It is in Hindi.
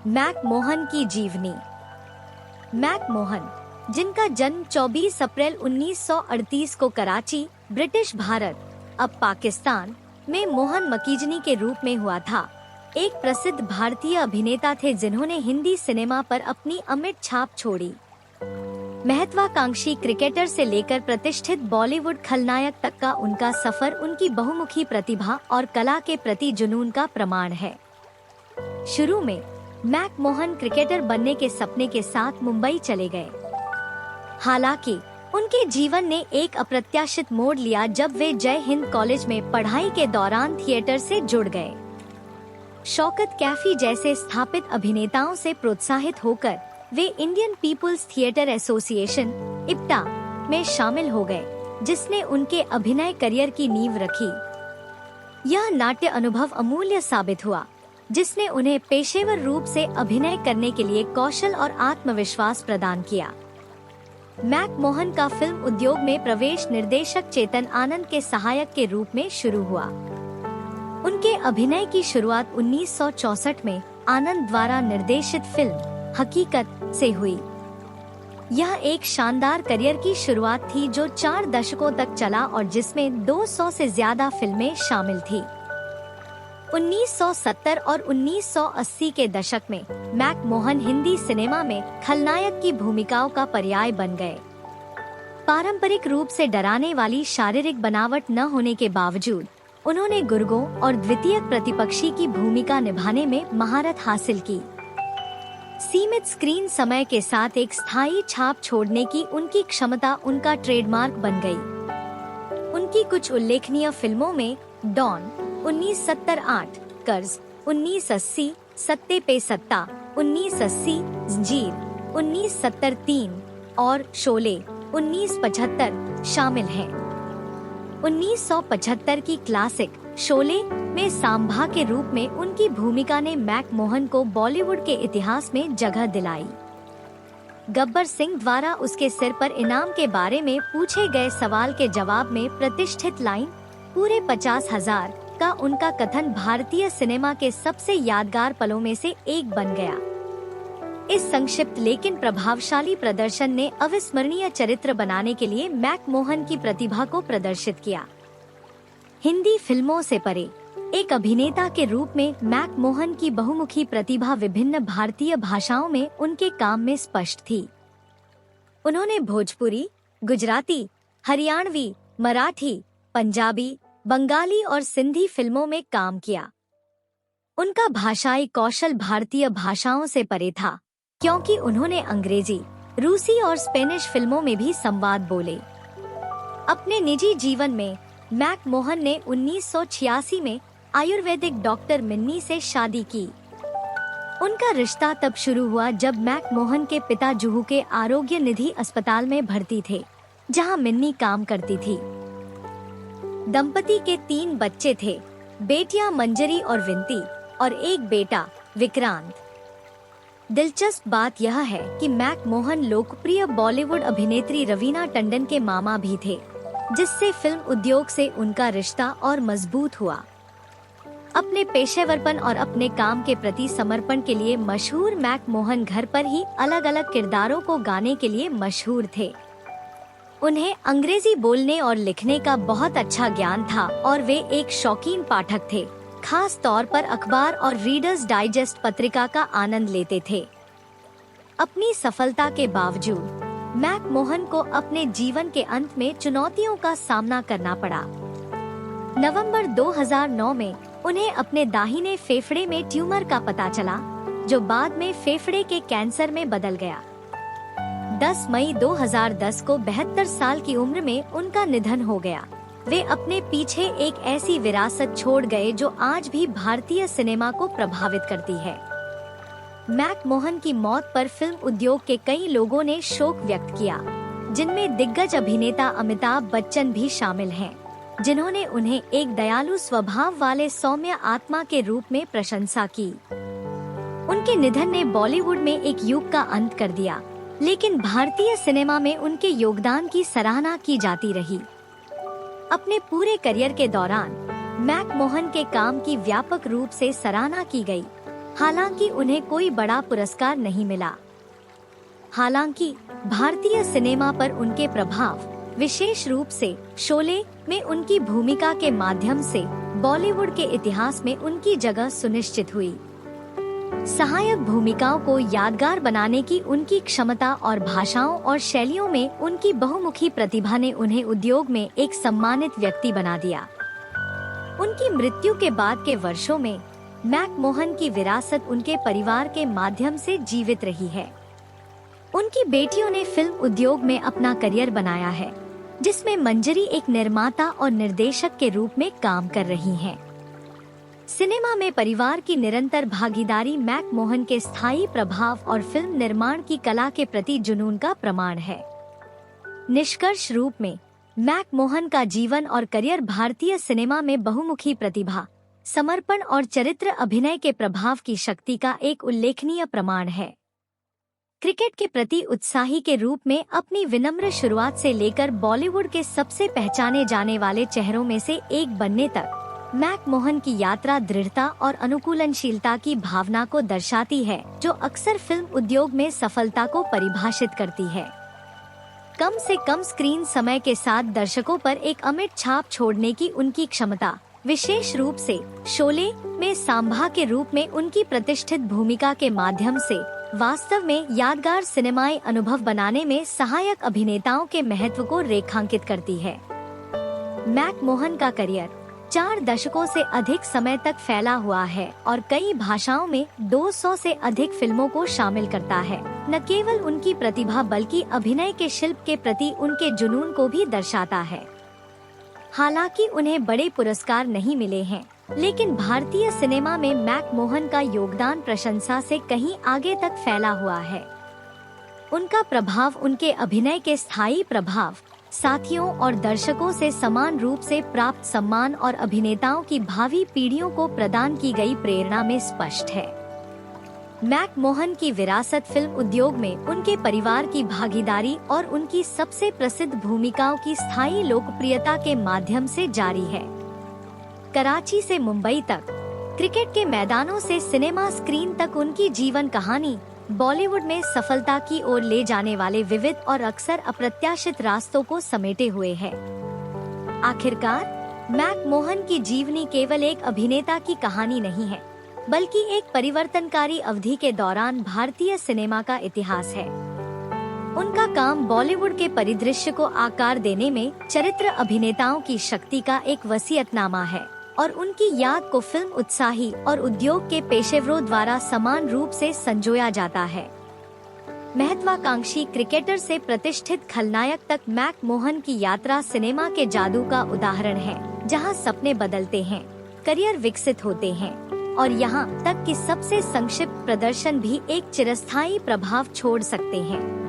मैक मोहन की जीवनी। मैक मोहन, जिनका जन्म 24 अप्रैल 1938 को कराची, ब्रिटिश भारत, अब पाकिस्तान में मोहन मकीजनी के रूप में हुआ था, एक प्रसिद्ध भारतीय अभिनेता थे जिन्होंने हिंदी सिनेमा पर अपनी अमिट छाप छोड़ी। महत्वाकांक्षी क्रिकेटर से लेकर प्रतिष्ठित बॉलीवुड खलनायक तक का उनका सफर उनकी बहुमुखी प्रतिभा और कला के प्रति जुनून का प्रमाण है। शुरू में मैक मोहन क्रिकेटर बनने के सपने के साथ मुंबई चले गए। हालांकि उनके जीवन ने एक अप्रत्याशित मोड़ लिया जब वे जय हिंद कॉलेज में पढ़ाई के दौरान थिएटर से जुड़ गए। शौकत कैफी जैसे स्थापित अभिनेताओं से प्रोत्साहित होकर वे इंडियन पीपुल्स थिएटर एसोसिएशन (इप्टा) में शामिल हो गए, जिसने उनके अभिनय करियर की नींव रखी। यह नाट्य अनुभव अमूल्य साबित हुआ, जिसने उन्हें पेशेवर रूप से अभिनय करने के लिए कौशल और आत्मविश्वास प्रदान किया। मैक मोहन का फिल्म उद्योग में प्रवेश निर्देशक चेतन आनंद के सहायक के रूप में शुरू हुआ। उनके अभिनय की शुरुआत 1964 में आनंद द्वारा निर्देशित फिल्म हकीकत से हुई। यह एक शानदार करियर की शुरुआत थी जो 4 दशकों तक चला और जिसमें 200 से ज्यादा फिल्में शामिल थी। 1970 और 1980 के दशक में मैक मोहन हिंदी सिनेमा में खलनायक की भूमिकाओं का पर्याय बन गए। पारंपरिक रूप से डराने वाली शारीरिक बनावट न होने के बावजूद उन्होंने गुर्गों और द्वितीयक प्रतिपक्षी की भूमिका निभाने में महारत हासिल की। सीमित स्क्रीन समय के साथ एक स्थायी छाप छोड़ने की उनकी क्षमता उनका ट्रेडमार्क बन गई। उनकी कुछ उल्लेखनीय फिल्मों में डॉन 1978, कर्ज 1980, सत्ते पे सत्ता 1980, जंजीर 1973 और शोले 1975 शामिल हैं। 1975 की क्लासिक शोले में सांभा के रूप में उनकी भूमिका ने मैक मोहन को बॉलीवुड के इतिहास में जगह दिलाई। गब्बर सिंह द्वारा उसके सिर पर इनाम के बारे में पूछे गए सवाल के जवाब में प्रतिष्ठित लाइन पूरे 50,000 का उनका कथन भारतीय सिनेमा के सबसे यादगार पलों में से एक बन गया। इस संक्षिप्त लेकिन प्रभावशाली प्रदर्शन ने अविस्मरणीय चरित्र बनाने के लिए मैक मोहन की प्रतिभा को प्रदर्शित किया। हिंदी फिल्मों से परे एक अभिनेता के रूप में मैक मोहन की बहुमुखी प्रतिभा विभिन्न भारतीय भाषाओं में उनके काम में स्पष्ट थी। उन्होंने भोजपुरी, गुजराती, हरियाणवी, मराठी, पंजाबी, बंगाली और सिंधी फिल्मों में काम किया। उनका भाषाई कौशल भारतीय भाषाओं से परे था, क्योंकि उन्होंने अंग्रेजी, रूसी और स्पेनिश फिल्मों में भी संवाद बोले। अपने निजी जीवन में मैक मोहन ने 1986 में आयुर्वेदिक डॉक्टर मिन्नी से शादी की। उनका रिश्ता तब शुरू हुआ जब मैक मोहन के पिता जुहू के आरोग्य निधि अस्पताल में भर्ती थे, जहां मिन्नी काम करती थी। दंपति के 3 बच्चे थे, बेटियां मंजरी और विंती और एक बेटा विक्रांत। दिलचस्प बात यह है कि मैक मोहन लोकप्रिय बॉलीवुड अभिनेत्री रवीना टंडन के मामा भी थे, जिससे फिल्म उद्योग से उनका रिश्ता और मजबूत हुआ। अपने पेशेवरपन और अपने काम के प्रति समर्पण के लिए मशहूर मैक मोहन घर पर ही अलग अलग किरदारों को गाने के लिए मशहूर थे। उन्हें अंग्रेजी बोलने और लिखने का बहुत अच्छा ज्ञान था और वे एक शौकीन पाठक थे, खास तौर पर अखबार और रीडर्स डाइजेस्ट पत्रिका का आनंद लेते थे। अपनी सफलता के बावजूद मैक मोहन को अपने जीवन के अंत में चुनौतियों का सामना करना पड़ा। नवंबर 2009 में उन्हें अपने दाहिने फेफड़े में ट्यूमर का पता चला, जो बाद में फेफड़े के कैंसर में बदल गया। 10 मई 2010 को 72 साल की उम्र में उनका निधन हो गया। वे अपने पीछे एक ऐसी विरासत छोड़ गए जो आज भी भारतीय सिनेमा को प्रभावित करती है। मैक मोहन की मौत पर फिल्म उद्योग के कई लोगों ने शोक व्यक्त किया, जिनमें दिग्गज अभिनेता अमिताभ बच्चन भी शामिल हैं, जिन्होंने उन्हें एक दयालु स्वभाव वाले सौम्य आत्मा के रूप में प्रशंसा की। उनके निधन ने बॉलीवुड में एक युग का अंत कर दिया, लेकिन भारतीय सिनेमा में उनके योगदान की सराहना की जाती रही। अपने पूरे करियर के दौरान मैक मोहन के काम की व्यापक रूप से सराहना की गई। हालांकि उन्हें कोई बड़ा पुरस्कार नहीं मिला। हालांकि भारतीय सिनेमा पर उनके प्रभाव, विशेष रूप से शोले में उनकी भूमिका के माध्यम से बॉलीवुड के इतिहास में उनकी जगह सुनिश्चित हुई। सहायक भूमिकाओं को यादगार बनाने की उनकी क्षमता और भाषाओं और शैलियों में उनकी बहुमुखी प्रतिभा ने उन्हें उद्योग में एक सम्मानित व्यक्ति बना दिया। उनकी मृत्यु के बाद के वर्षों में मैक मोहन की विरासत उनके परिवार के माध्यम से जीवित रही है। उनकी बेटियों ने फिल्म उद्योग में अपना करियर बनाया है, जिसमें मंजरी एक निर्माता और निर्देशक के रूप में काम कर रही हैं। सिनेमा में परिवार की निरंतर भागीदारी मैक मोहन के स्थायी प्रभाव और फिल्म निर्माण की कला के प्रति जुनून का प्रमाण है। निष्कर्ष रूप में मैक मोहन का जीवन और करियर भारतीय सिनेमा में बहुमुखी प्रतिभा, समर्पण और चरित्र अभिनय के प्रभाव की शक्ति का एक उल्लेखनीय प्रमाण है। क्रिकेट के प्रति उत्साही के रूप में अपनी विनम्र शुरुआत से लेकर बॉलीवुड के सबसे पहचाने जाने वाले चेहरों में से एक बनने तक मैक मोहन की यात्रा दृढ़ता और अनुकूलनशीलता की भावना को दर्शाती है, जो अक्सर फिल्म उद्योग में सफलता को परिभाषित करती है। कम से कम स्क्रीन समय के साथ दर्शकों पर एक अमिट छाप छोड़ने की उनकी क्षमता, विशेष रूप से शोले में सांभा के रूप में उनकी प्रतिष्ठित भूमिका के माध्यम से, वास्तव में यादगार सिनेमाई अनुभव बनाने में सहायक अभिनेताओं के महत्व को रेखांकित करती है। मैक मोहन का करियर 4 दशकों से अधिक समय तक फैला हुआ है और कई भाषाओं में 200 से अधिक फिल्मों को शामिल करता है। न केवल उनकी प्रतिभा बल्कि अभिनय के शिल्प के प्रति उनके जुनून को भी दर्शाता है। हालांकि उन्हें बड़े पुरस्कार नहीं मिले हैं, लेकिन भारतीय सिनेमा में मैक मोहन का योगदान प्रशंसा से कहीं आगे तक फैला हुआ है। उनका प्रभाव उनके अभिनय के स्थायी प्रभाव, साथियों और दर्शकों से समान रूप से प्राप्त सम्मान और अभिनेताओं की भावी पीढ़ियों को प्रदान की गई प्रेरणा में स्पष्ट है। मैक मोहन की विरासत फिल्म उद्योग में उनके परिवार की भागीदारी और उनकी सबसे प्रसिद्ध भूमिकाओं की स्थायी लोकप्रियता के माध्यम से जारी है। कराची से मुंबई तक, क्रिकेट के मैदानों से सिनेमा स्क्रीन तक उनकी जीवन कहानी बॉलीवुड में सफलता की ओर ले जाने वाले विविध और अक्सर अप्रत्याशित रास्तों को समेटे हुए है। आखिरकार, मैक मोहन की जीवनी केवल एक अभिनेता की कहानी नहीं है, बल्कि एक परिवर्तनकारी अवधि के दौरान भारतीय सिनेमा का इतिहास है। उनका काम बॉलीवुड के परिदृश्य को आकार देने में चरित्र अभिनेताओं की शक्ति का एक वसीयतनामा है और उनकी याद को फिल्म उत्साही और उद्योग के पेशेवरों द्वारा समान रूप से संजोया जाता है। महत्वाकांक्षी क्रिकेटर से प्रतिष्ठित खलनायक तक मैक मोहन की यात्रा सिनेमा के जादू का उदाहरण है, जहां सपने बदलते हैं, करियर विकसित होते हैं और यहां तक कि सबसे संक्षिप्त प्रदर्शन भी एक चिरस्थायी प्रभाव छोड़ सकते हैं।